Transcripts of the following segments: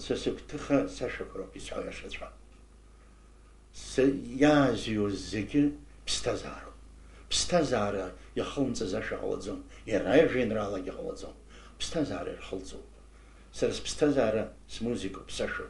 Сасыктыха сашакроп исхаяшацва. Сяазио зеки пстазару. Пстазара яхылмца зашаладзон. Ирая женрала яхаладзон. Пстазара ирхылцу. Сарас пстазара с музыку псашу.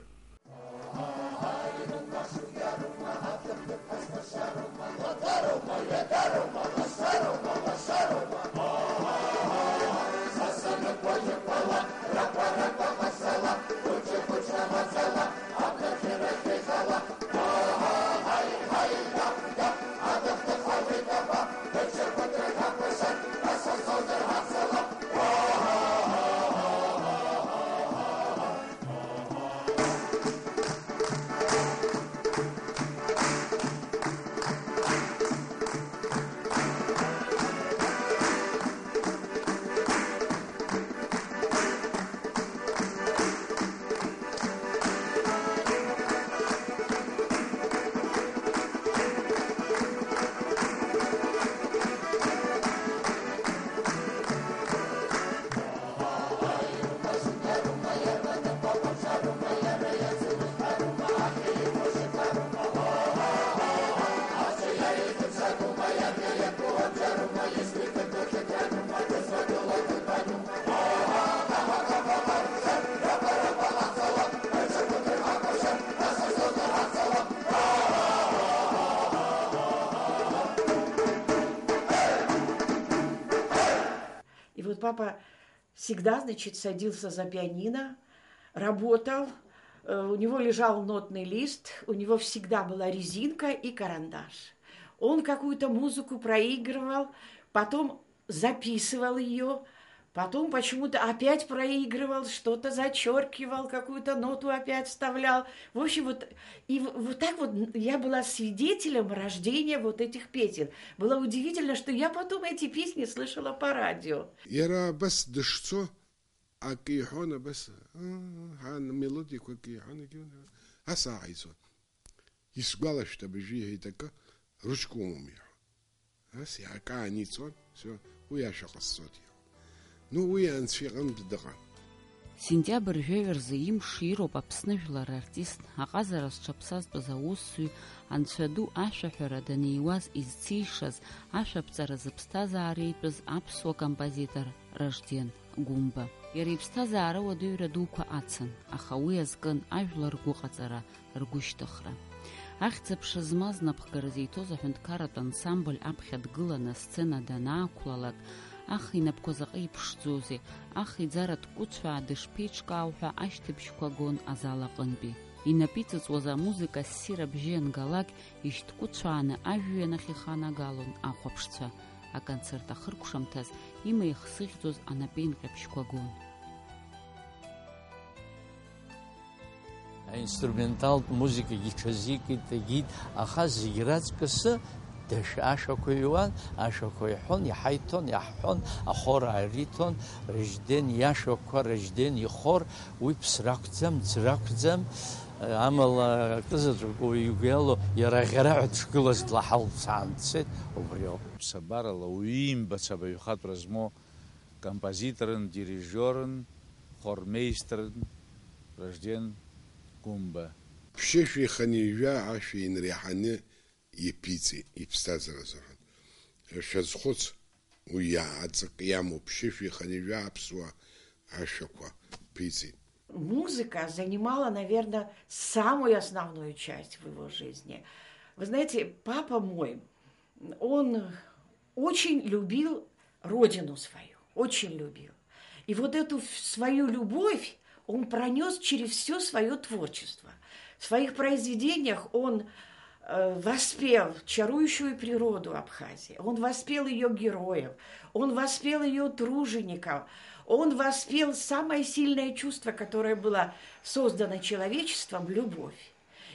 И вот папа всегда, значит, садился за пианино, работал, у него лежал нотный лист, у него всегда была резинка и карандаш. Он какую-то музыку проигрывал, потом записывал ее, потом почему-то опять проигрывал, что-то зачеркивал, какую-то ноту опять вставлял. В общем, вот так вот я была свидетелем рождения вот этих песен. Было удивительно, что я потом эти песни слышала по радио. Яра бас дышцо, а кихона бас хан мелодия кихона аса айзо. Искала, чтобы жить и така ручку умею. Ас я каницон, все, уяшахасоти. Ну, уи анцфиган бдага. Сентябрь жәверзы имш ироуп Аԥсны жәлар артист, аҟазара зҽаԥсазтәыз аусзуҩ, анцәа ду ашәаҳәара даниуаз изцишаз, ашәаԥҵара зыԥсҭазаара итәыз аԥсуа композитор Ражден Гәымба. Иара иԥсҭазаара уадаҩра дуқәа ацын, аха уи азкын ажәлар ргәыҟаҵара, ргәышьҭыхра. Ахьӡ-аԥша змаз напхгара зиҭоз аҳәынҭқарратә ансамбль аԥхьа дгыланы асцена данаақәлалак, ах инапқәа заҟа иԥшӡоузеи, ах иӡара дкәыцәаа дышԥеиҿкаау ҳәа ашьҭыбжьқәа гон азал аҟынтәи. Инапы иҵыҵуаз амузыка ссир абжьы ангалак, ишьҭкәыцәааны ажәҩан ахь иханагалон ахәаԥшцәа. Аконцерт ахыркәшамҭаз има ихсыӷьӡоз анапеинҟьабжьқәа гон. Аинструменталтә музикагьы иҽазикит, егьит, аха зегь раҵкысы ашәақәа ҩуан, ашәақәа иҳәон, иҳаиҭон, иаҳҳәон, ахор аариҭон, Ражден иашәақәа, Ражден ихор, уи ԥсра ақәӡам, ӡра ақәӡам, амала акызаҵәык уаҩ игәы иара аӷьараҳәа дышгылаз длаҳалцаан дцеит, убри ауп. Ԥсабарала уаҩы имбац абаҩхатәра змоу композиторын, дирижерын, хормеистерын Ражден Гәымба. Ԥшьышәа иханижәа ашәа инреиҳаны иԥиҵеит, иԥсҭазаара азыҳәан. Шәазхәыц, уи аҵак иамоу ԥшьышәа иханижәа аԥсуа ашәақәа ԥиҵеит. Музыка занимала, наверное, самую основную часть в его жизни. Вы знаете, папа мой, он очень любил родину свою, очень любил. И вот эту свою любовь он пронес через все свое творчество. В своих произведениях он воспел чарующую природу Абхазии, он воспел ее героев, он воспел ее тружеников, он воспел самое сильное чувство, которое было создано человечеством – любовь.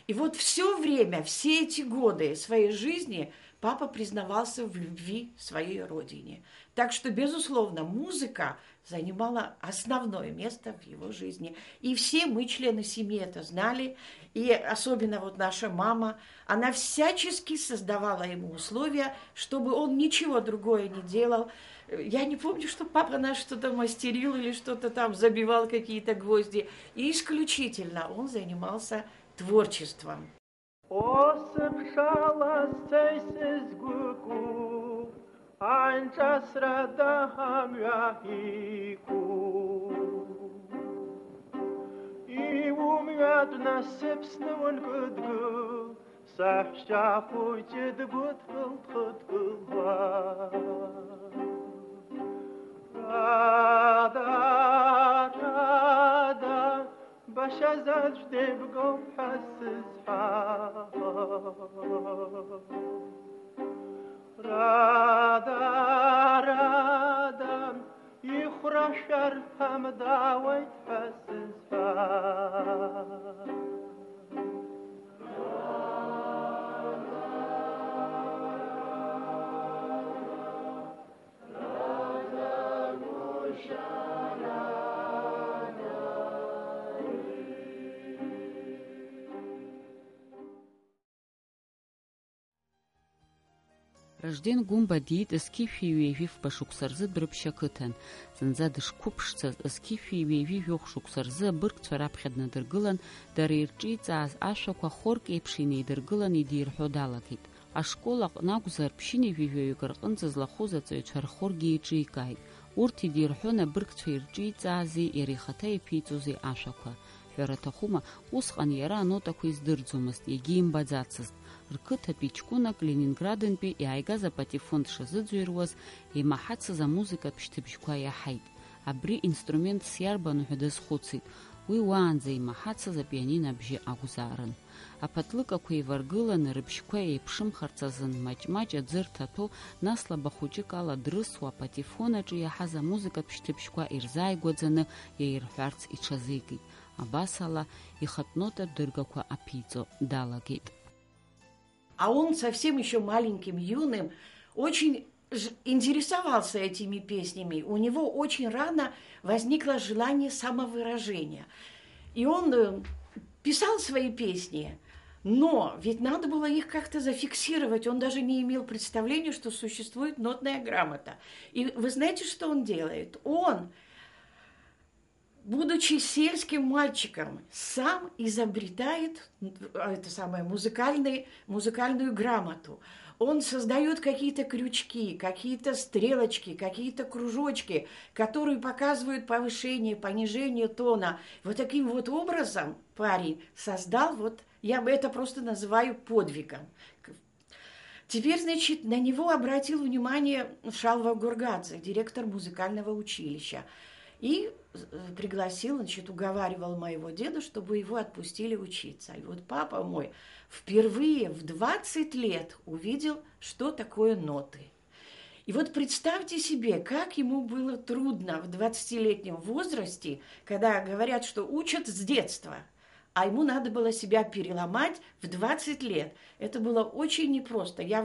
И вот все время, все эти годы своей жизни папа признавался в любви своей родине. Так что, безусловно, музыка занимала основное место в его жизни. И все мы, члены семьи, это знали. И особенно вот наша мама, она всячески создавала ему условия, чтобы он ничего другое не делал, Я не помню, что папа наш что-то мастерил или что-то там забивал какие-то гвозди. И исключительно он занимался творчеством. Рожден Гумба диит эскифи вейвив башуксарзы дрыпшакытан. Зынза дышкупшца эскифи вейвив йохшуксарзы быркцва раԥхьа дыргылан, дара ирҿиҵааз ашәақәа хорк еиԥш инеидыргылан идирҳәо ашкол аҟны акәзар ԥшьынҩажәаҩык рҟынӡа злахәыз аҵаҩцәа рхоргьы еиҿикааит. Урҭ идирҳәон абыргцәа ирҿиҵаази иара ихаҭа иԥиҵози ашәақәа. Ҳәара аҭахума, усҟан иара анотақәа издырӡомызт, иагьимбаӡацызт. Рқыҭатәи ҷкәынак Ленинградынтәи иааигаз апатифон дшазыӡырҩуаз имаҳацыз амузыкатә шьҭыбжьқәа иаҳаит. Абри инструментс иарбану ҳәа дазхәыцит. Уи уаанӡа имаҳацыз апианино абжьы акәзаарын. Аԥатлыкақәа еиваргыланы рыбжьқәа еиԥшымхарц азын маҷ-маҷ аӡы рҭаҭәо, нас лаба хәыҷык ала дрысуа апатифон аҿы иаҳаз амузыкатә шьҭыбжьқәа ирзааигәаӡаны иаирҳәарц иҽазикит. Абас ала ихатә нотатә дыргақәа аԥиҵо далагеит. А он совсем еще маленьким, юным, очень интересовался этими песнями. У него очень рано возникло желание самовыражения. И он писал свои песни, но ведь надо было их как-то зафиксировать. Он даже не имел представления, что существует нотная грамота. И вы знаете, что он делает? Он, будучи сельским мальчиком, сам изобретает музыкальную грамоту. Он создает какие-то крючки, какие-то стрелочки, какие-то кружочки, которые показывают повышение, понижение тона. Вот таким вот образом парень создал, я это просто называю подвигом. Теперь, значит, на него обратил внимание Шалва Гургадзе, директор музыкального училища. И пригласил, значит, уговаривал моего деда, чтобы его отпустили учиться. И вот папа мой впервые в 20 лет увидел, что такое ноты. И вот представьте себе, как ему было трудно в 20-летнем возрасте, когда говорят, что учат с детства, а ему надо было себя переломать в 20 лет. Это было очень непросто. Я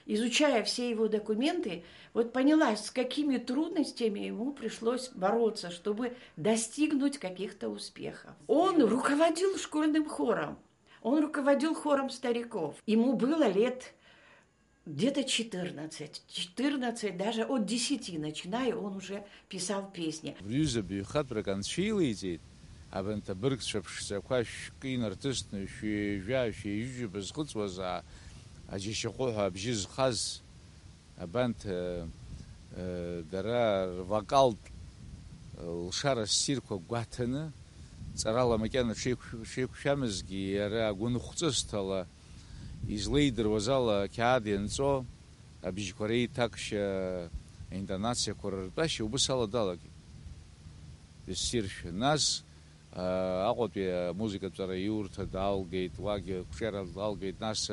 изучая все его документы, поняла, с какими трудностями ему пришлось бороться, чтобы достигнуть каких-то успехов. Он руководил школьным хором, он руководил хором стариков. Ему было лет где-то 14, даже от 10 начиная, он уже писал песни. Абанҭ абыргцәа ԥшӡақәа шәкы инарҭысны шәҩажәа бызхыҵуаз аџьашьахәы ҳәа абжьы зхаз абанҭ дара рвокалтә лшара ссирқәа гәаҭаны ҵарала макьана шеиқәшәамызгьы иара гәынхәҵысҭала излеидыруаз ала қьаад ианҵо абжьқәа реиҭакшьа аинтонациақәа рыртәашьа убыс ала далагеит ссиршәа. Нас аҟәатәи амузыкатәара иурҭа далгеит, уагьы қәҿиара далгеит, нас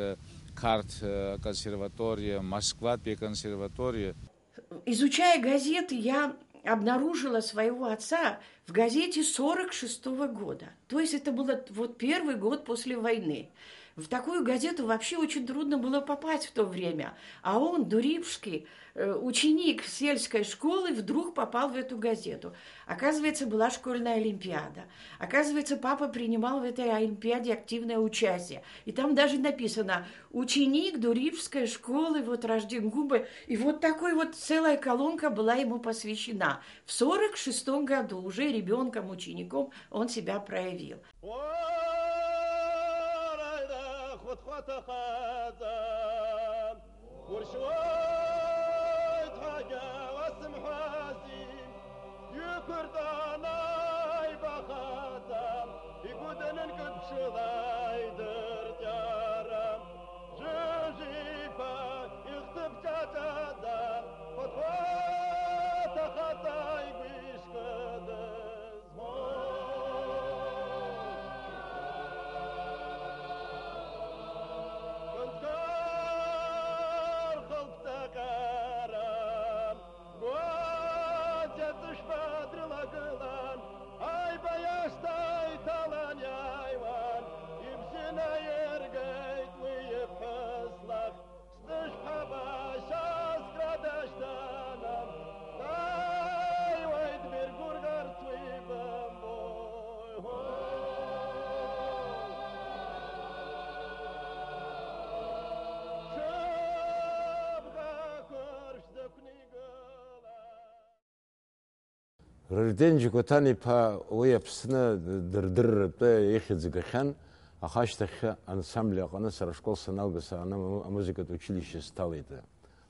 Қарҭ консерватория, Москватәи консерватория. Изучая газеты, я обнаружила своего отца в газете 46-го года. То есть это был первый год после войны. В такую газету вообще очень трудно было попасть в то время. А он, Дурипский, ученик сельской школы, вдруг попал в эту газету. Оказывается, была школьная олимпиада. Оказывается, папа принимал в этой олимпиаде активное участие. И там даже написано «Ученик Дурипской школы, вот рожден Гумбы». И вот такой вот целая колонка была ему посвящена. В 1946 году уже ребенком, учеником он себя проявил. Рожден Жиготани па уяпсна дырдырты ехидзгахян, ахаштах ансамбля она сарашкол саналгаса она музыкат училище стала это.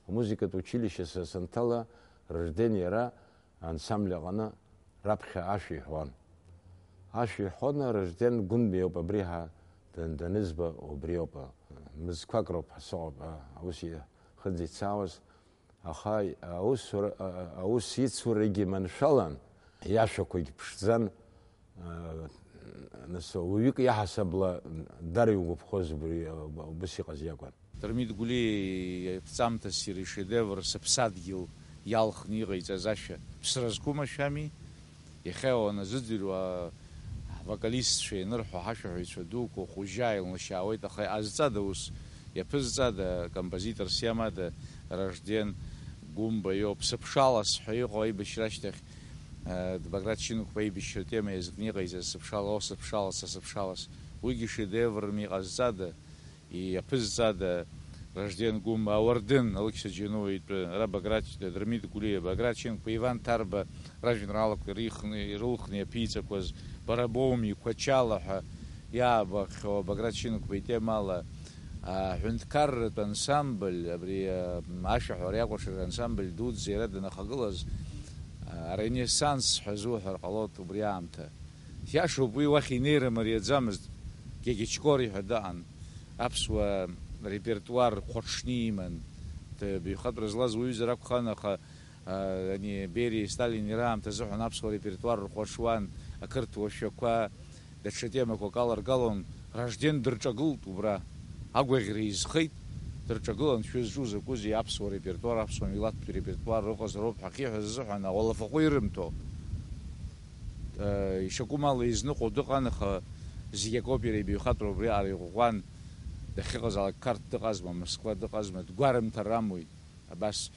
Музыкат училище сантала рождение ра ансамбля она рабха аши хван. Аши хвана рожден гунбе обриха днизба обриопа. Мзквакроп хасоба ауси хадзит саус ахай аус йцуреги маншалан. Яша койки пшзан насо уик яхасабла дариуго вхозбри бусиqaz ягван. Дэрмид гули пцамта сири шедевр сапсадгил ялхни гайзазаша псразкума шами яхеона зидирва вокалист шенер хашо ицудуко хужайл нашауит ахай аззадус япззада композитор сиамада рожден Гумба ёп сапшалас хойгой бешраштах Багратчинук поибище тема из книга из сапшалас уги шедевр мигаззада и апыззада рожден Гумба Ауардын Алыкса Джинуит Рабаграч Дермит Гулия Багратчинук Иван Тарба Ражин Ралок Рихны Рухни Пица коз Барабоми Квачалаха Ябах Багратчинук Бейтемала Хунткар ансамбль абри Аша Хорягош ансамбль дуд зирада нахагылаз Ренессанс хазухар qalot ubриамта яшо буй вахинера мариадзамыз гегичкори хадан апсва репертуар хочниман те бихатр злаз уйзрак ханаха они бери Сталин рам те зохна апсва репертуар хочван акырт вошоква дачетема кокалар галон рожден дырчагыл убра агвегриз хит дырчагылан шүзжуза кузи апсва репертуар апсва милат репертуар рохоз роб хакиха зохна вала факуирмто ишакумал изну қодықаныха зиякопери бихатро бри аригуан дахиғазал карт дықазма Москва дықазма гуарым тарамуй абас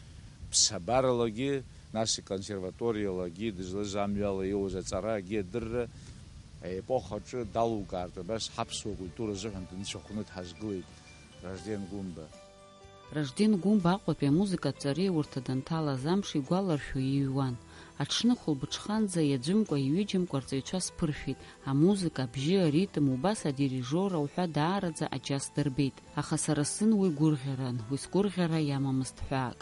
псабарологи наси консерваториологи дизлазамяла иоза цара гедр эпохачы далу карта бас хапсу культура зохан тыншохунут хазглы рожден Гумба Рожден Гумба аҟәатәи амузыкаҵареи урҭ аданҭала замш игәаларшәо иҩуан. Аҽны хәылбыҽханӡа иаӡәымкәа иҩыџьамкәа рҵаҩцәа сԥыршәеит. Амузыка, абжьы, аритм, убас адирижор ауҳәа даараӡа аџьа сдырбеит. Аха сара сзын уи гәырӷьаран, уи сгәырӷьара иамамызт ҳәаак.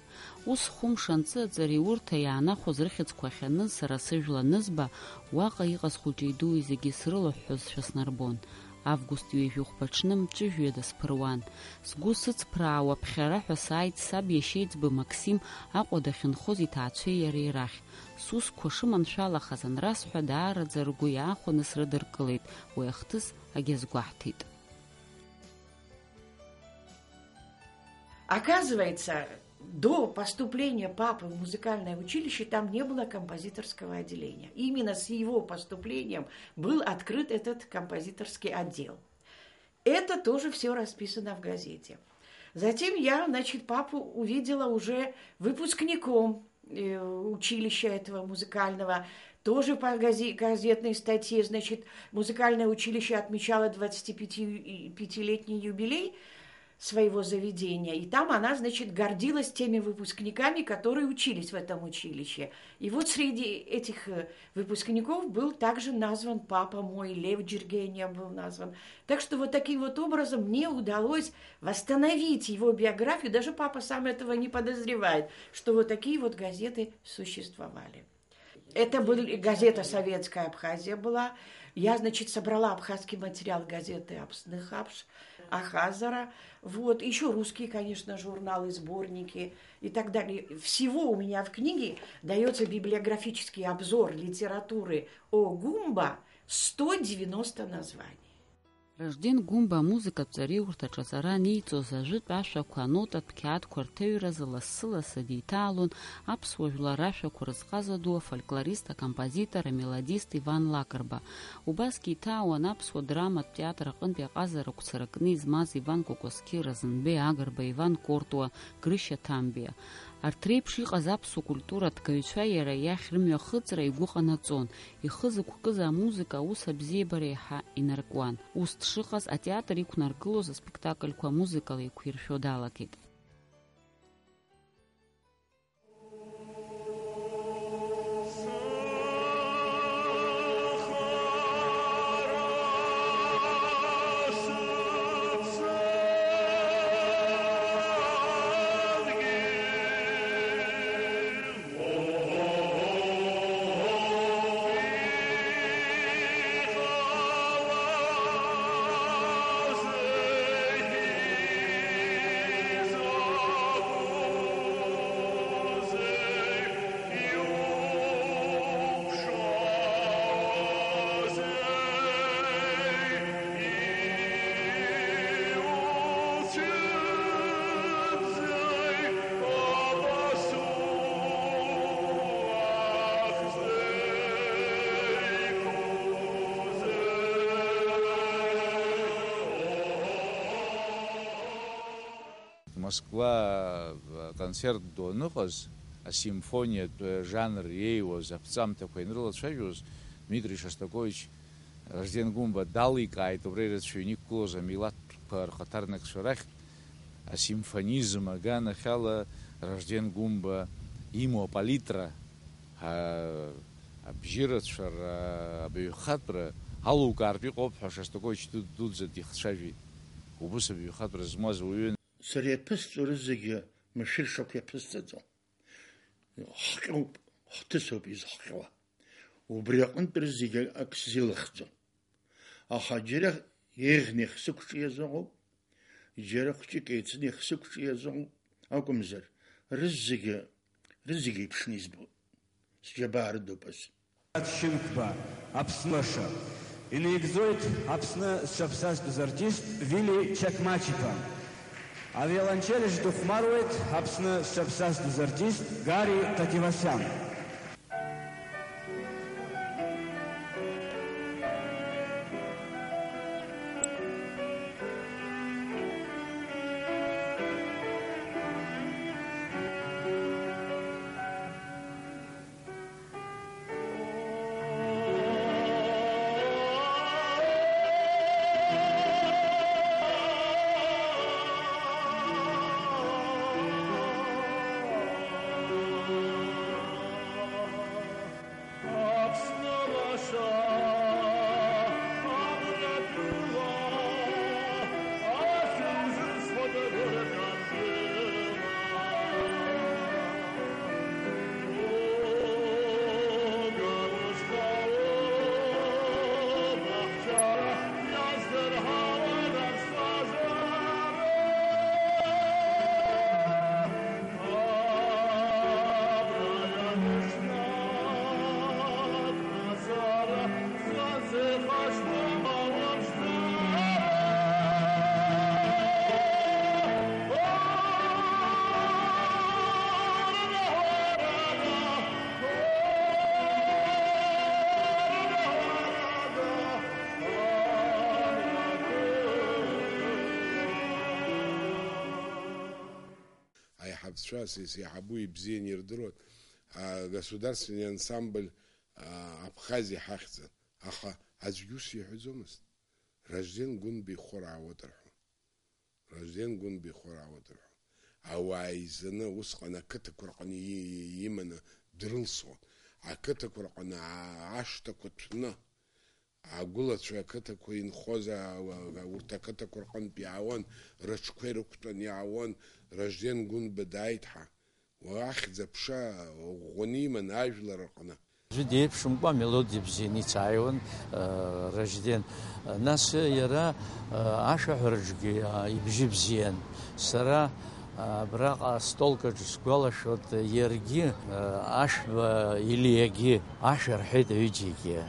Ус хәымш анҵы аҵареи урҭ иаанахәоз рыхьыӡқәа ахьаныз сара сыжәла анызба, уаҟа иҟаз хәыҷи дуи зегьы срылыҳәҳәозшәа снарбон. Август ҩажәихәба мҵәыжәҩада сԥыруан. Сгәы сыцԥраауа ԥхьара ҳәа сааит саб иашьеиҵбы Максим Аҟәа дахьынхоз иҭаацәеи иареи рахь. Сусқәа шыманшәалахаз анрасҳәа даараӡа ргәы иаахәаны срыдыркылеит. Уи ахҭыс агьазгәаҳҭеит. Оказывается, до поступления папы в музыкальное училище там не было композиторского отделения. Именно с его поступлением был открыт этот композиторский отдел. Это тоже все расписано в газете. Затем я, значит, папу увидела уже выпускником училища этого музыкального. Тоже по газетной статье, значит, музыкальное училище отмечало 25-летний юбилей своего заведения. И там она, значит, гордилась теми выпускниками, которые учились в этом училище. И вот среди этих выпускников был также назван папа мой, Лев Джергения был назван. Так что вот таким вот образом мне удалось восстановить его биографию. Даже папа сам этого не подозревает, что вот такие вот газеты существовали. Это была газета «Советская Абхазия» была. Я, значит, собрала абхазский материал газеты «Апсных Апш», Ахазара. Вот. Еще русские, конечно, журналы, сборники и так далее. Всего у меня в книге дается библиографический обзор литературы о Гумба 190 названий. Рожден Гумба музыка цариурта часара ниҵоз ажәытә ашәақәа анотатә қьаадқәа рҭыҩразы лассы-лассы деиҭаалон аԥсуа жәлар ашәақәа рызҟаза ду афольклорист, акомпозитор, амелодист Иван Лакрба. Убасгьы иҭаауан аԥсуа драматә театр аҟынтәи аҟазарақәа ракны измаз Иван Кокосқьы, Разанбеи Агрба, Иван Кортуа, Грышьа Ҭамбиа. Арҭ реиԥш иҟаз аԥсуа культура ҭгаҩцәа иара иахь рымҩахыҵра игәы ҟанаҵон. Ихы зықәкыз амузыка аус абзиабара иаҳа инаркуан. Ус дшыҟаз атеатр иқәнаргылоз аспектакльқәа амузыкала еиқәиршәо далагеит. Москва концерт доныҟаз асимфониатә жанр иеиуаз аԥҵамҭақәа инрылацәажәоз Дмитрий Шостакович Рожден Гумба даликааит убра ирацәаҩны иқәгылоз амилаҭқәа рхаҭарнакцәа рахь асимфонизм аганахьала Рожден Гумба имоу апалитра абжьырацәара абаҩхатәра алукаартә иҟоуп ҳәа Шостакович дуӡӡа дихцәажәеит. Убыс абаҩхатәра змаз уаҩын. Сара иаԥысҵо зегьы машәыршақә иаԥысҵаӡом. Ҳҟьоуп, ҳҭысоуп изыхҟьауа. Убри аҟынтәи зегьы ак сзеилыхӡом. Аха џьара еиӷьны ихсықәҿиазыҟоуп, џьара хәҷык еицны ихсықәҿиазыҟоуп акәымзар, рызегьы еиԥшны избоит. Сџьабаарыдоуп ас. Шьынқәба, Аԥснышәа. Инеигӡоит Аԥсны зҿаԥсазтәыз артист Вили Чакмачиԥа. Авиолончель духмарует Аԥсны зҿаԥсазтәыз артист Гари Тативасян. ҳаԥҵәас исеиҳабу ибзиан ирдыруан, агосударственный ансамбль Абхазиа ҳахьӡын, аха аӡәгьы ус иҳәаӡомызт. Ражден Гәынбеи хор аауадырҳәон. Ражден Гәынбеи хор аауадырҳәон. Ауаа изаны усҟан ақыҭақәа рҟны иманы дрылсуан. Ақыҭақәа рҟны ашҭақәа ҭәны, агәылацәа ақыҭақәа инхоз урҭ ақыҭақәа рҟнытә иаауан, рыҽқәа ирықәтәан иаауан, Ражден Гәынба дааит ҳәа. Ахьӡ аԥша ӷәӷәаны иман ажәлар рҟны. Деиԥшымкәа амелодиа бзианы ицааиуан Ражден. Нас иара ашәаҳәараҿгьы ибжьы бзиан. Сара абраҟа столкаҿы сгәалашәоит, иаргьы Ашәба Илиагьы ашәа рҳәеит аҩыџьегьы.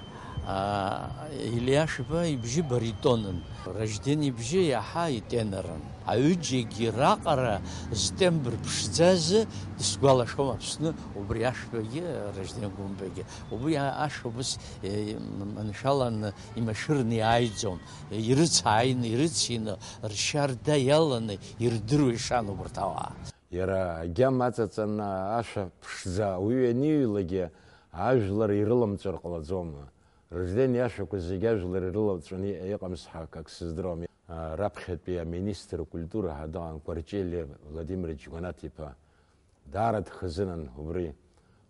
Илиашәба ибжьы баритонын, Ражден ибжьы иаҳа итенорын. Аҩыџьегьы раҟара зтембр ԥшӡазы сгәалашәом Аԥсны, убри Ашәбагьы Ражден Гәынбагьы. Убри ашәа убас маншәаланы имашәырны иааиӡон, ирыцааины, ирыцины, ршьарда иаланы ирдыруа ишан убарҭ ауаа. Иара агьама аҵаҵаны ашәа ԥшӡа уаҩы аниҩлагьы ажәлар ирыламҵәар ҟалаӡома. Ражден иашәақәа зегьы ажәлар ирылаҵәаны иҟамзҳәа акак сыздыруам. Раԥхьатәи аминистр культура ҳадыҟан Кәарҷелиа Владимирович Гәанаҭ-иԥа даара дхазынан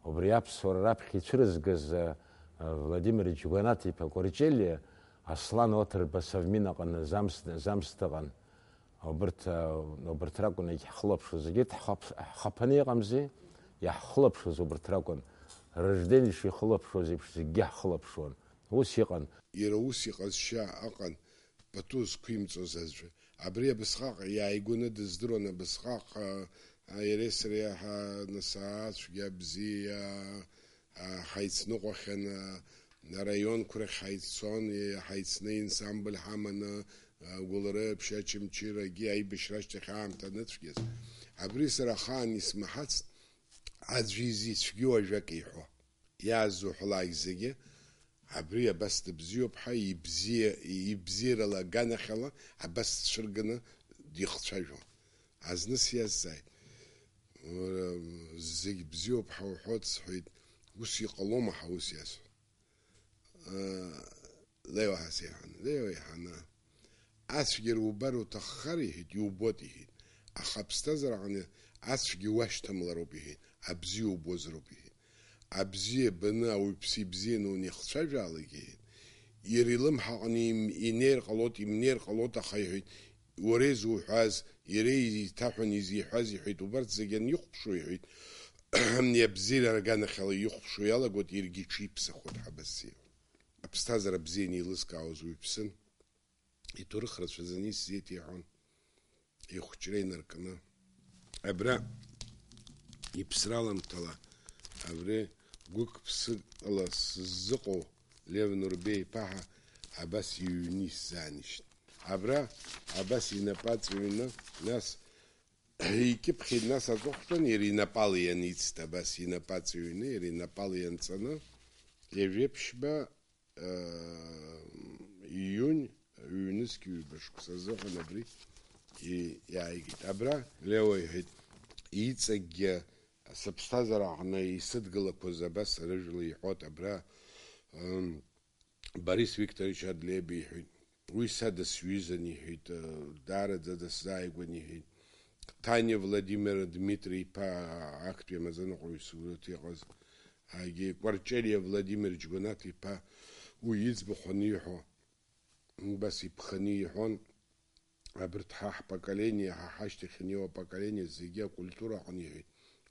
убри аԥсуара раԥхьа ицәырызгаз Владимирович Гәанаҭ-иԥа Кәарҷелиа Аслан Оҭырба Совмин аҟны замс дыҟан. Убарҭ ракәын иаҳхылаԥшуаз, зегьы ҳхаԥаны иҟамзи, иаҳхылаԥшуаз убарҭ ракәын. Ражден ишихылаԥшуаз еиԥш зегьы ҳхылаԥшуан. Ус иҟан. Иара ус иҟазшьа аҟан пату зқәимҵоз аӡәы. Абри абысҟак иааигәаны дыздыруан, абысҟак иареи сареи ацәгьа бзиа ҳаицныҟәахьан, араионқәа рахь ҳаиццон, ҳаицны инсамбль ҳаманы, гәылара, ԥшьа, Чымчырагьы аибашьра ашьҭахь аамҭа аныцәгьаз. Абри сара ахаан исмаҳацт аӡәы изицәгьоу ажәак иҳәо. Иаазуҳәалак зегьы абри абас дыбзиоуп ҳәа ибзиарала аганахьала абас дцәырганы дихцәажәон. Азны сиазҵааит. Зегь бзиоуп ҳәа уҳәоит сҳәеит. Ус иҟалома ҳәа ус иасҳәон. Леуаҳа сиҳәан, Леуа иҳаны. Ацәгьара убар уҭаххар иҳәеит, иубот иҳәеит. Аха аԥсҭазаараҟны ацәгьа уашьҭамлароуп иҳәеит, абзиа убозароуп иҳәеит. Абзиа баны ауаҩԥсы ибзианы унихцәажәаалак иҳәеит. Иара илымҳаҟны инеир ҟалоит, имнеир ҟалоит, аха иҳәеит, уара изуҳәаз, иара иҭаҳәан изиҳәаз иҳәеит, убарҭ зегьы анихәаԥшуа иҳәеит, абзиара аганахьала ихәаԥшуа иалагоит, иаргьы иҽиԥсахоит ҳәа абас иҳәеит. Аԥсҭазаара бзианы еилызкаауаз уаҩԥсын, иҭоурых рацәаӡаны исзеит иҳәон, ихәҷра инаркны. Абра иԥсраламҭала, абри гәык-ԥсыкала сзыҟоу Лев Нурбеи-иԥа абас иҩны исзааишьт. Абра абас инапы аҵыҩны, нас икьыԥхьеит, нас аҵыхәтәан, иара инапала ианицт, абас инапы аҵыҩны, иара инапала ианҵаны, Ежәеԥшьба июнь ҩнызқь ҩба шықәса азыҳәан абри иааигеит. Абра Леуа иҳәеит, иҵегьгьы сыԥсҭазаараҟны исыдгылақәаз абас рыжәла иҳәот. Абра Борис Викторович Адлеиба иҳәеит, уи сада сҩызан иҳәеит, даараӡа дысзааигәан иҳәеит. Таниа Владимир Дмитри-иԥа актәи амазаныҟәаҩ сурет иҟаз, Кәарҷелиа Владимир Гәанаҭ-иԥа уи иӡбахә аниҳәо, бас иԥханы иҳәон, абарҭ ҳпоколение, ҳашьҭахь инеиуа апоколение зегьы акультура аҟны иҳәеит.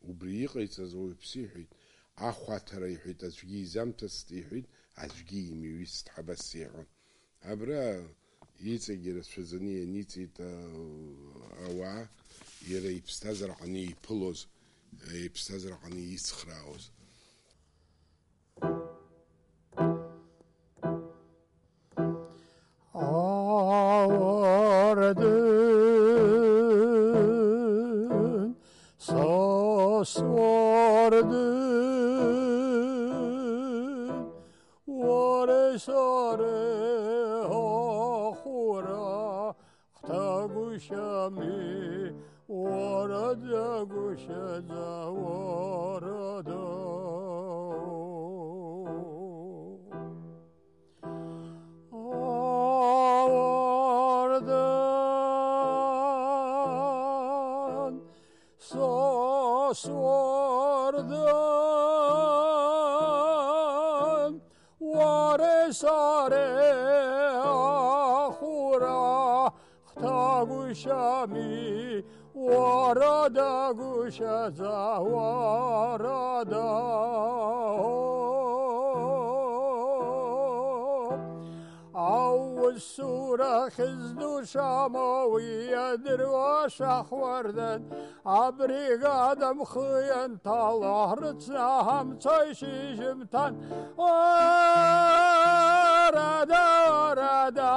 Убри иҟаиҵаз ауаҩԥсы иҳәеит, ахәаҭара иҳәеит, аӡәгьы изамҭацт иҳәеит, аӡәгьы имиҩыцт ҳәа абас иҳәон. Абра иҵегьы рацәаӡаны ианиҵеит ауаа, иара иԥсҭазаараҟны иԥылоз, иԥсҭазаараҟны ицхраауаз. ورد گوشه ورد آوردن سوردن وارساره آخورا ختا گوشمی ورد گوشه ورد أول سورة خزدو شاموية درواش أخوردن عبري قادم خيان طالع رتساهم تايشي جمتان وردا وردا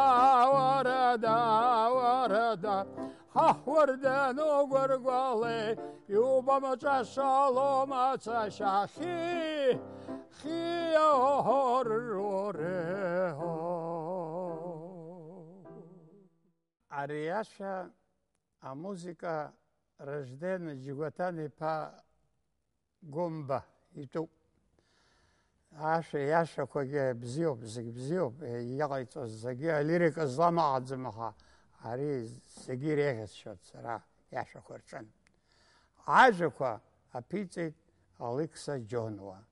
وردا وردا وردن وقرقالي يوبا مجاشالو مجاشاخي Ариаша, а музика рождена джиготани па гумба и ту. Аша яша коге бзиоб, ягаито заги лирика злама адзмаха. Ари заги рехес шот сара яша корчан. Ажука апицит Алекса Джонова.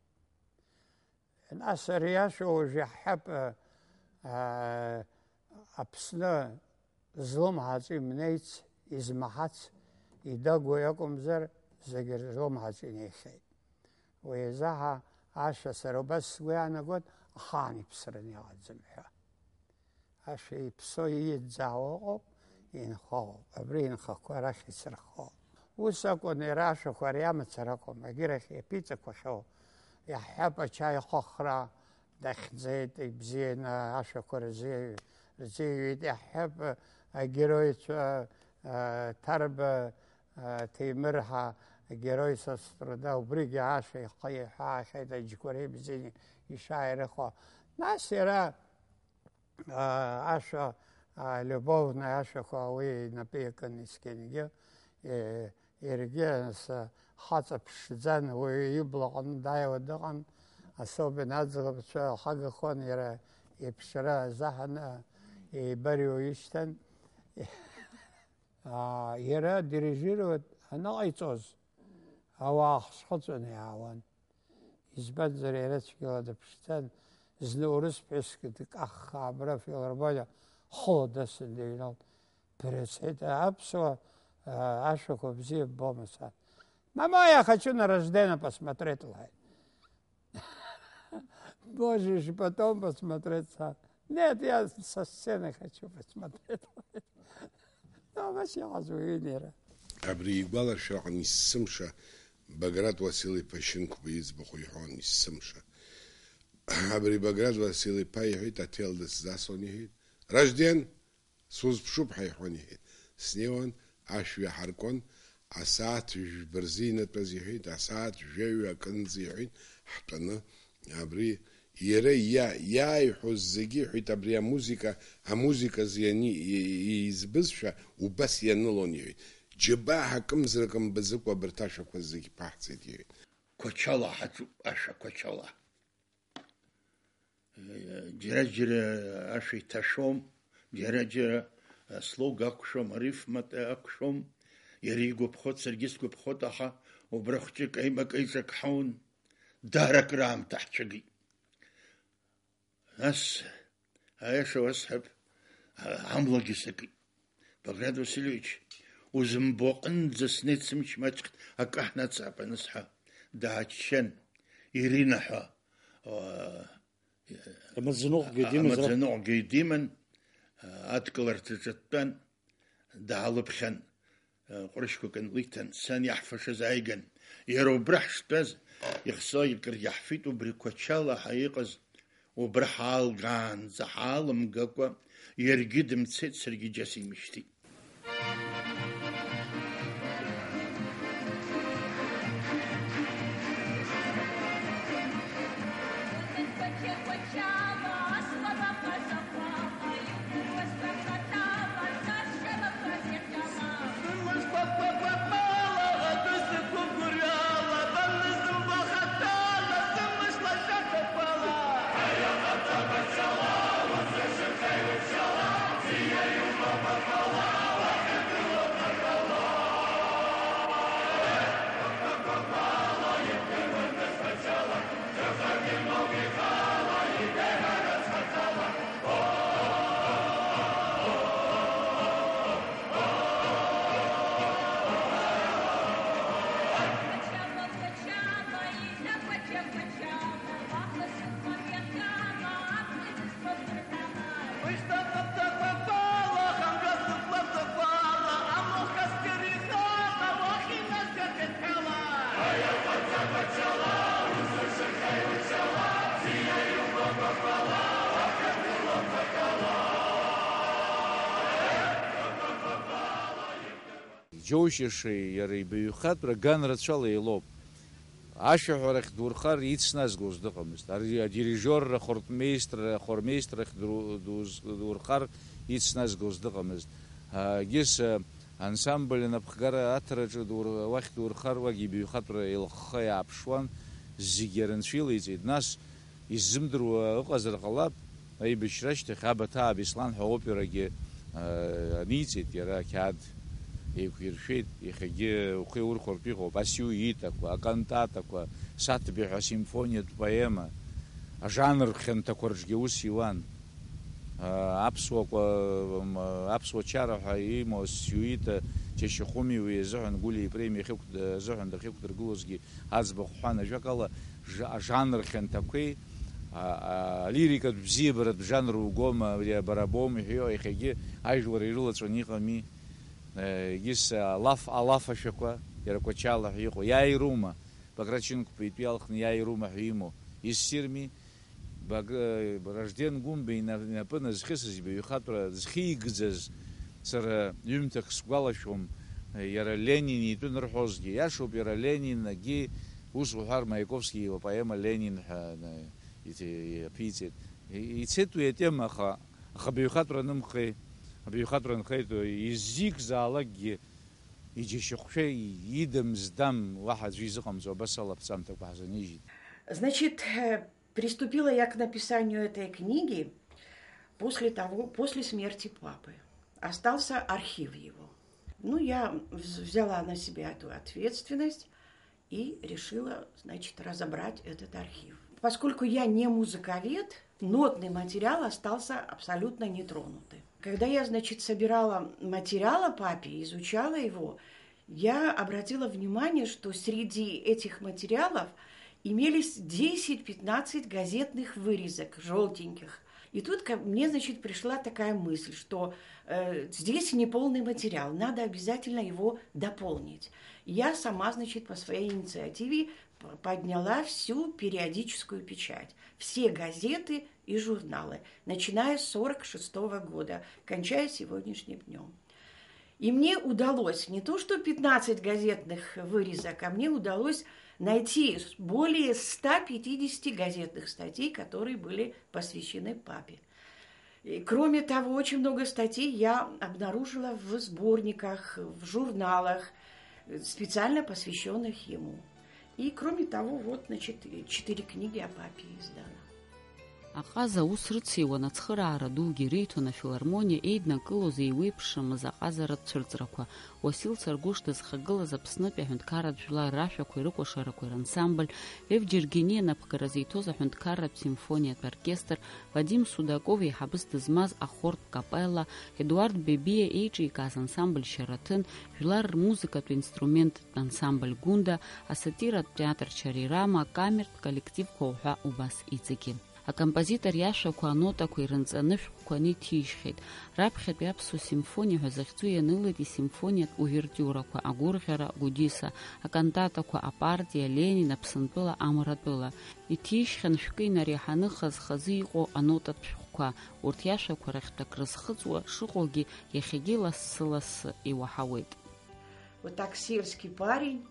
الناس رياشو جحب أبسنا ظلم هاتي منيت إزمحات يدقوا يقوم زر زجر ظلم هاتي نيخي ويزاها عاشا سرو بس ويانا قد خاني بسرني عزمها عاشا يبسو يتزاوغو ينخو أبرين خاكو راخي سرخو وساكو نيراشو خوريامت سرخو مجيرخي بيتا كوشو يحب شاي خخرة دخل زيت بزين عشكر زيت يحب جرويت ترب تيمرها جرويت استردا وبريج عاشي قيح عاشي تجكوري بزين يشاعر خو ناسيرا عاشا لبوفنا عاشا خوي نبيك نسكينجي يرجعس حاطب شزان ويبلغ عن داي ودغن أصوب نازغ بشا حاجة خون يرى يبشرا زحنا يبريو يشتن يرى ديريجيرو أنا أيتوز أو أخصصني عوان يزبط زريرتش كلا دبشتن زلورس بسكتك أخ عبرة في الرباية خود السندينات برسيت أبسوا عاشق بزيب بومسا. Мама, я хочу на Рождество посмотреть лай. Можешь потом посмотреть сам. Нет, я со сцены хочу посмотреть лай. Ну, вообще, азуинера. Абри Игбала шахан иссымша, Баграт Василий Пащенко бизбаху ихон иссымша. Абри Баграт Василий Пайхит ателдес засонихит. Рожден сузбшуб хайхонихит. Снеон ашвя харкон. عسات برزينة بزيحيت عسات جاوي كنزيحيت حقنا عبري يري يا يحزقي حيت عبري موسيقى زياني يزبزشا وبس ينلوني جباها كم زركم بزق وبرتاشا كوزيكي باحتسيتي كوتشالا حتو اشا كوتشالا جرجر اشي تشوم جرجر слог акшом рифмат акшом يريقو بخوت سرقسكو بخوت أخا وبرختك أي مكيسك حون دارك رام تحت شقي ناس هايشو أسحب عملو جسكي بغراد وسيلويش وزنبوقن زسنيت سمش ماتشت هكا احنا تسعب نصحى داعتشن يرينحا مزنوق قديما أتكل ارتجتان دعالبخن قرشكو كان ليتن سان يحفش زايقن يرو برحش بز يخصاي كر يحفيتو بريكوتشالا حقيقز وبرحال غان زحال مقاقوا يرقد متسيت سرقي جاسي مشتي иџьоушьашеи иара ибаҩхатәра ганрацәала еилоуп. Ашәаҳәарахь дурхар ицназгоз дыҟамызт. Адирижиорра, хормеистррахь дурхар ицназгоз дыҟамызт. Егьыс ансамбль анапхгара аҭараҿы уахь дурхар уагьы ибаҩхатәра еилхха иааԥшуан, зегьы арынцәа илеиҵеит. Нас иззымдыруа ыҟазар ҟалап, аибашьра ашьҭахь Абаҭаа Беслан ҳәа операгьы аниҵеит, иара ақьаад еиқәиршәеит, иахьагьы ухы иурхәартә иҟоуп, асиуитақәа, акантатақәа, Саҭбеи ҳәа асимфониатә поема, ажанр хьанҭақәа рҿгьы ус иуан. Аԥсуа чара ҳәа имоу асиуита Чашьахәыми уи азыҳәан Гәлиа ипремиа азыҳәан дахьықәдыргылозгьы аӡбахә ҳәан, ажәакала ажанр хьанҭақәеи алирикатә бзиабаратә жанр угома, бара боума иҳәо, иахьагьы ажәлар ирылаҵәаны иҟами. Егьыс алаф ашәақәа, иара Кәачала ҳәа иҟоу, иааирума, Баграченко итәы иалхны иааирума ҳәа имоу, иссирми, Ражден Гәымбеи инапы назхьысыз ибаҩхатәра зхьигӡаз сара ҩымҭак сгәалашәом, иара Ленин итәы нырҳәозгьы, иашоуп, иара Ленинагьы ус уҳәар Маиаковски ипоема Ленин ҳәа иаԥиҵеит. Ицеит уи атема, аха абаҩхатәра нымхеи, абаҩхатәра нхеит, иззикзаалакгьы иџьашьахәшәа идам-здам уаҳа аӡәы изыҟамҵо, абас ала ԥҵамҭақәа ҳзанижьит. Значит, приступила я к написанию этой книги после смерти папы. Остался архив его. Ну, я взяла на себя эту ответственность и решила, значит, разобрать этот архив. Поскольку я не музыковед, нотный материал остался абсолютно нетронутый. Когда я, значит, собирала материал о папе, изучала его, я обратила внимание, что среди этих материалов имелись 10-15 газетных вырезок, желтеньких. И тут мне, значит, пришла такая мысль, что здесь неполный материал, надо обязательно его дополнить. Я сама, значит, по своей инициативе подняла всю периодическую печать, все газеты и журналы, начиная с 1946 года, кончая сегодняшним днем. И мне удалось не то что 15 газетных вырезок, а мне удалось найти более 150 газетных статей, которые были посвящены папе. И, кроме того, очень много статей я обнаружила в сборниках, в журналах, специально посвященных ему. И, кроме того, вот, значит, 4 книги о папе издано. Аҟаза ус рыциуан ацхыраара дугьы реиҭон афилармониа еиднакылоз еиуеиԥшымыз аҟазаратә цәырҵрақәа. Уасил Царгәыш дызхагылаз Аԥснытәи аҳәынҭқарратә жәлар рашәақәа ирыкәашарақәа рансамбль, Лев Џьыргьени анапхгара зиҭоз аҳәынҭқарратә симфониатә оркестр, Вадим Судаков еиҳабыс дызмаз ахортә капелла, Едуард Бебиа еиҿикааз ансамбль Шьараҭын, жәлар рмузыкатә инструментатә ансамбль Гунда, асатиратә театр Чарирама, акамертә коллективқәа уҳәа убас иҵегьы. Акомпозитор иашәақәа анотақәа ирынҵаны шәҟәқәа ниҭишьхьеит. Раԥхьатәи аԥсуа симфониа ҳәа захьӡу ианылеит исимфониатә увертиурақәа, агәырӷьара Гәдиса, акантатақәа Апартиа, Ленин, Аԥсынтәыла, Амратәыла. Иҭишьхьан шәкы инареиҳаны хаз-хазы иҟоу анотатә шәҟәқәа. Урҭ иашәақәа рахьтәак рызхыҵуа шыҟоугьы иахьагьы лассы-лассы иуаҳауеит. Вот так сельский парень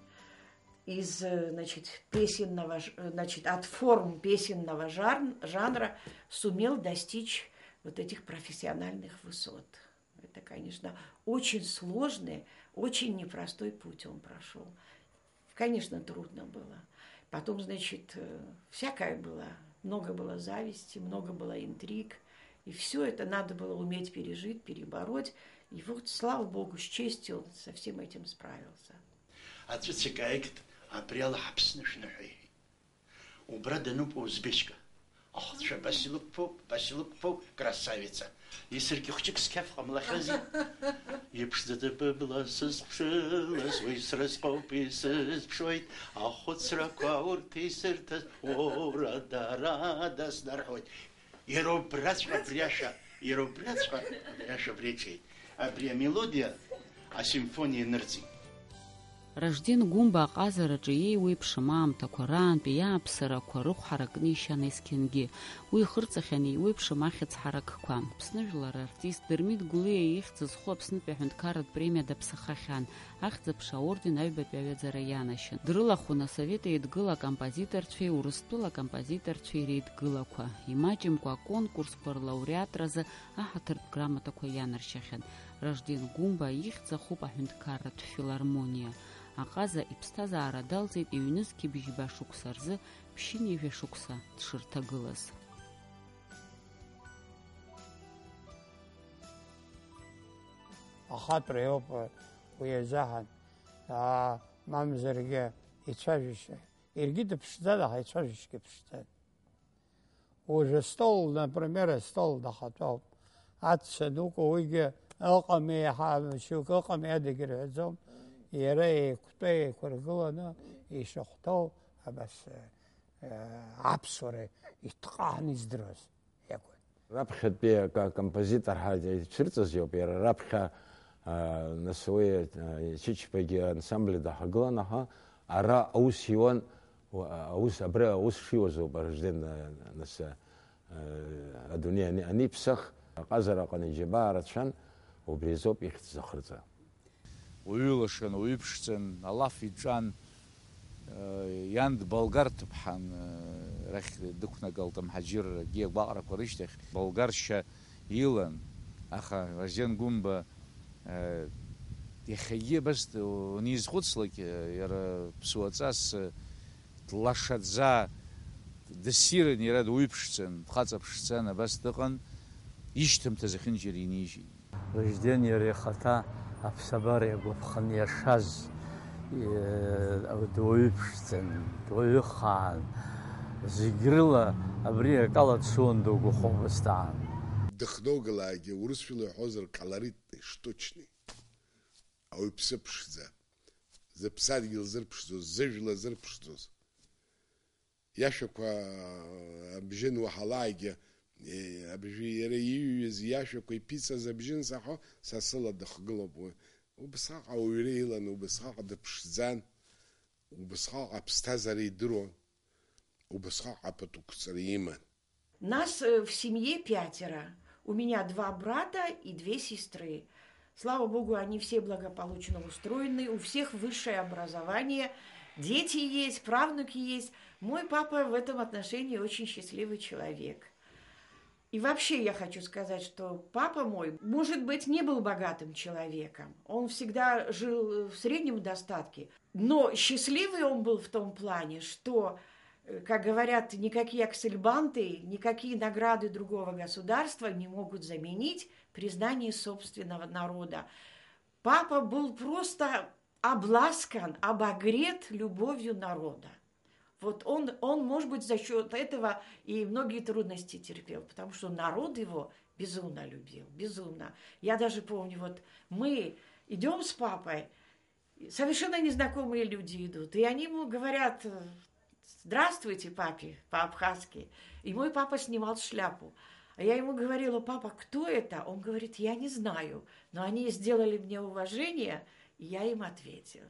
из, значит, песенного, значит, от форм песенного жанра сумел достичь вот этих профессиональных высот. Это, конечно, очень сложный, очень непростой путь он прошел. Конечно, трудно было. Потом, значит, всякое было. Много было зависти, много было интриг. И все это надо было уметь пережить, перебороть. И вот, слава Богу, с честью он со всем этим справился. Абриала Аԥсны шәныҳәеи. Убра дануп узбечка. Ахәцәа Басилықәоуп, красавица. Исыргьы хәҷык сқьаф ҟамлахьази. Иԥшӡадабыбла сызԥшылаз, уи сразҟоуп исызԥшуеит. Ахәыцрақәа урҭ исырҭаз, урадара снарҳәоит. Иара убраҵәҟьа абри аҽеит. Абри амелодиа асимфониа нырҵит. Ражден Гумба аҟазараҿы еиуеиԥшым аамҭақәа раантәи иааԥсарақәа рыхәҳаракны ишьан есқьынгьы. Уи ихырҵахьан еиуеиԥшым ахьыӡ ҳаракқәа. Аԥсныжәлар артист Дырмит Гәлиа ихьӡ зху Аԥснытәи аҳәынҭқарратә премиа даԥсахахьан. Ахьӡ-аԥша аорден аҩбатәи аҩаӡара ианашьын. Дрылахәын асовет еидгыла акомпозиторцәеи Урыстәыла акомпозиторцәеи реидгылақәа. Имаҷымкәа аконкурсқәа рлауреатразы аҳаҭыртә грамотақәа ианаршьахьан. Ражден Гумба ихьӡ ахуп аҳәынҭқарратә филармониа. Аҟаза иԥсҭазаара далҵит иҩнызқьи бжьба шықәса рзы ԥшьынҩажәа шықәса дшырҭагылаз. Ахаҭәра иоуп уи азаҳан, мамзаргьы ицәажәашьа. Иаргьы дыԥшӡан, аха ицәажәашьагьы ԥшӡан. Уже стол, например, стол дахатәоуп. Аҵәца дуқәа уигьы ыҟами, шьоук ыҟами адагьы рҳәаӡом. Иара еиқәтәа еиқәыргыланы ишахәҭоу абас аԥсуара итҟаан издыруаз иакәын. Раԥхьатәи акомпозитор ицәырҵыз иоуп, иара раԥхьа нас уи Чичипагьы ансамбль даҳагылан, аха ара аус иуан, абри аус шиуаз ауп Ражден нас адунеи аниԥсах, аҟазараҟны иџьабаа рацәан, убри азоуп ихьӡ захырҵа. Уаҩылашан, уаҩԥшӡан, алаф иҿан, иан дболгарҭыԥҳан, рахь дықәнагалт амҳаџьыр акгьы агәаҟрақәа рышьҭахь, болгаршьа илан, аха Ражден Гумба иахьагьы абас унизхәыцлак, иара ԥсуаҵас длашаӡа, дассирын, иара дуаҩԥшӡан, дхаҵаԥшӡан, абас дыҟан, ишьҭымҭа зехьынџьара инижьит. Ражден иара ихаҭа аԥсабара иагәаԥхан иашаз, дуаҩԥшӡан, дуаҩыхаан, зегь рыла абри акала дцон дугәахәуамызт аан. Дахьноугалаагьы урысшәала иҳәозар колоритни, штучни, ауаҩԥсы ԥшӡа, зыԥсадгьыл зырԥшӡоз, зыжәла зырԥшӡоз. Иашәақәа абжьын уаҳалаагьы, абжьы иара иҩыз иашәақәа иԥиҵаз абжьын саҳо, са сыла дахгылоуп уи. Убасҟак ауаҩра илан, убасҟак дыԥшӡан, убасҟак аԥсҭазаара идыруан, убасҟак апатуқәҵара иман. Нас в семье 5. У меня 2 брата и 2 сестры. Слава Богу, они все благополучно устроены, у всех высшее образование, дети есть, правнуки есть. Мой папа в этом отношении очень счастливый человек. И вообще я хочу сказать, что папа мой, может быть, не был богатым человеком. Он всегда жил в среднем достатке. Но счастливый он был в том плане, что, как говорят, никакие аксельбанты, никакие награды другого государства не могут заменить признание собственного народа. Папа был просто обласкан, обогрет любовью народа. Вот он, может быть, за счет этого и многие трудности терпел, потому что народ его безумно любил, безумно. Я даже помню, вот мы идем с папой, совершенно незнакомые люди идут, и они ему говорят: «Здравствуйте, папе», по-абхазски. И мой папа снимал шляпу. А я ему говорила: «Папа, кто это?» Он говорит: «Я не знаю, но они сделали мне уважение», и я им ответила.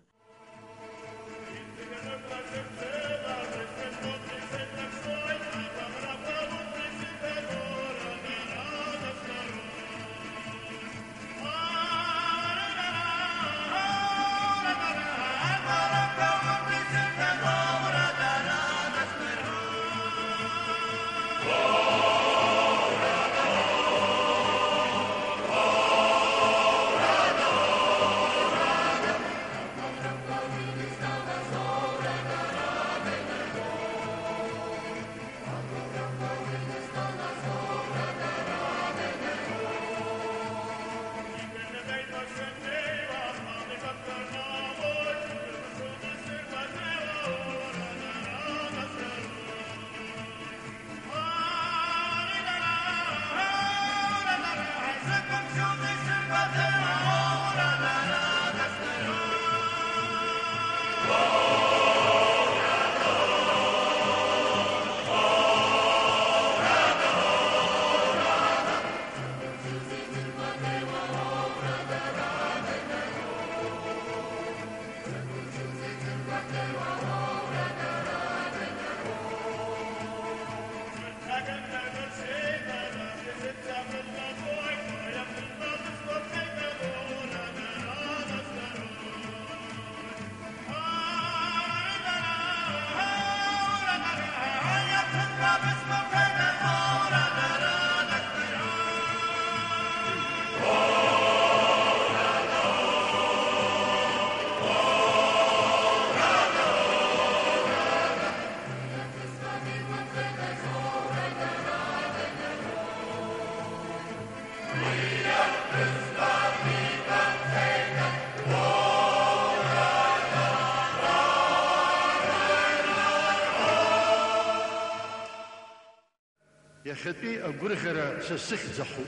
يخطي أقرخرة سسخ زخو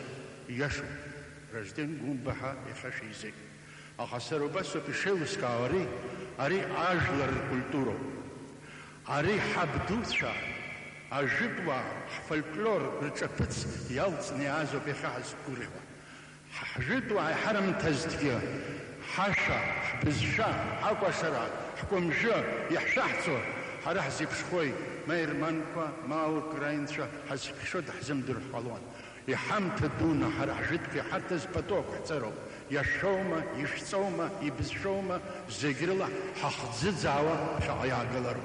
يشو رجدين قوم بها يخشي زي أخسروا بس بشيو سكاوري أري عاجلر الكولتورو أري حبدوثشا أجدوا فلكلور رتشفتس يالتس نيازو بخاز كوريوا حجدوا حرم تزديا حاشا بزشا حقوا شرع حكم جا يحشحتو حرح زي بشخوي ما يرمانكوا ما أوكراينشا حسب شد حزم در حلوان يحمت دونا حرح جدك حتى زبطوك حترو يشوما يشتوما يبزشوما زيقرلا حخزد زعوا شعيا قلرو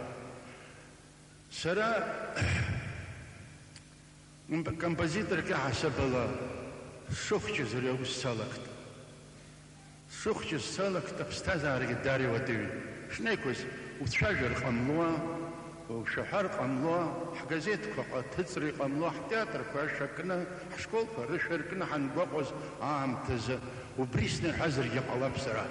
سرا композитор كحسب الله شخص زريو السلكت شخص السلكت بستازار قداري ودوي شنيكوز وتشجر قملوا وشحر قملوا حجزيت فقط تسري قملوا تياتر فشكنا حشكول فرشركنا حنقوز عام تز وبريسنا حزر يقلب سرا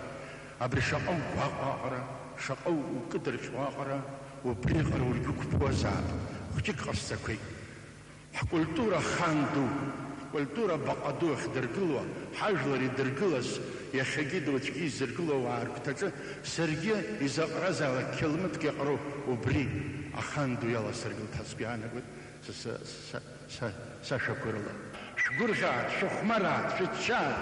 أبري شقو واقرا شقو وقدر شواقرا وبريغر والجوك بوزعب وجيك قصتكي كولتورا خاندو كولتورا بقدو خدرقلوا حاجلري درقلس يخجد وتجي زرقلوا وعركتك سرجي إذا قرزا كلمة كقرو وبري أخاندو يلا سرقل تسبيحنا قلت سشكر الله شكرشات شخمرات شتشات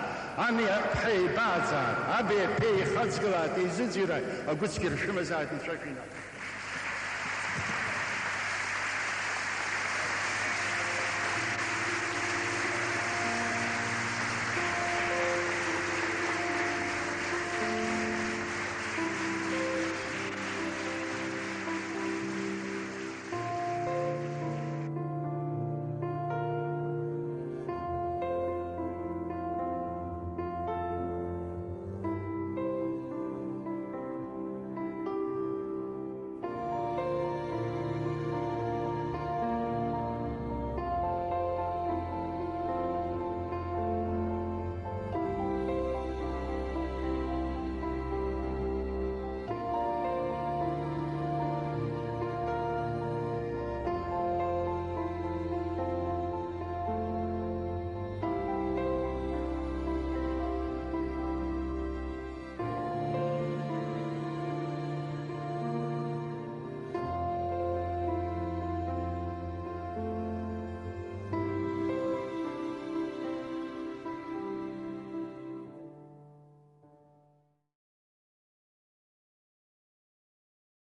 أني أبحي بعزات أبي بي خزقلات إزجرات أقول سكر شمزات نشاكينا